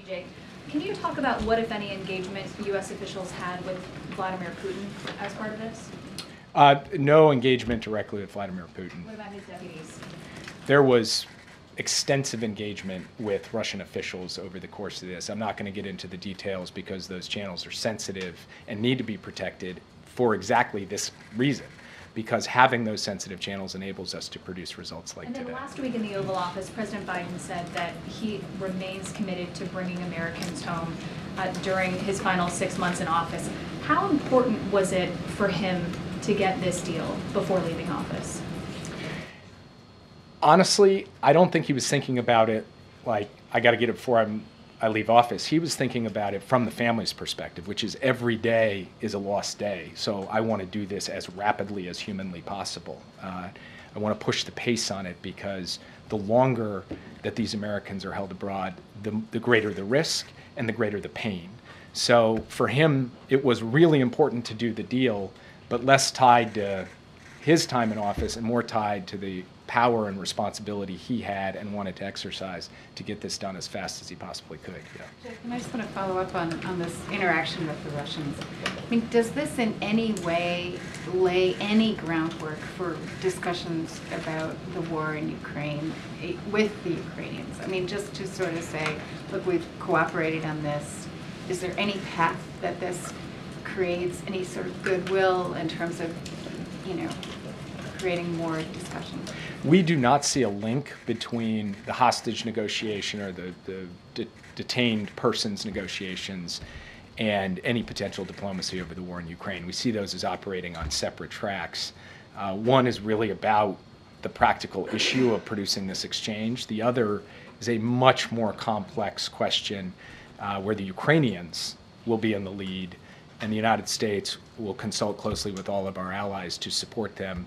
Jake, can you talk about what, if any, engagement U.S. officials had with Vladimir Putin as part of this? No engagement directly with Vladimir Putin. What about his deputies? There was extensive engagement with Russian officials over the course of this. I'm not going to get into the details because those channels are sensitive and need to be protected for exactly this reason, because having those sensitive channels enables us to produce results like today. And then last week in the Oval Office, President Biden said that he remains committed to bringing Americans home during his final 6 months in office. How important was it for him to get this deal before leaving office? Honestly, I don't think he was thinking about it like, I got to get it before I leave office. He was thinking about it from the family's perspective, which is every day is a lost day. So I want to do this as rapidly as humanly possible. I want to push the pace on it because the longer that these Americans are held abroad, the greater the risk and the greater the pain. So for him, it was really important to do the deal, but less tied to his time in office and more tied to the power and responsibility he had and wanted to exercise to get this done as fast as he possibly could. Yeah. Jake, and I just want to follow up on this interaction with the Russians. I mean, does this in any way lay any groundwork for discussions about the war in Ukraine with the Ukrainians? I mean, just to sort of say, look, we've cooperated on this. Is there any path that this creates any sort of goodwill in terms of, creating more discussion? We do not see a link between the hostage negotiation or the detained persons negotiations and any potential diplomacy over the war in Ukraine. We see those as operating on separate tracks. One is really about the practical issue of producing this exchange. The other is a much more complex question where the Ukrainians will be in the lead and the United States will consult closely with all of our allies to support them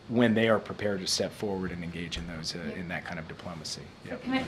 when they are prepared to step forward and engage in those in that kind of diplomacy. Yeah.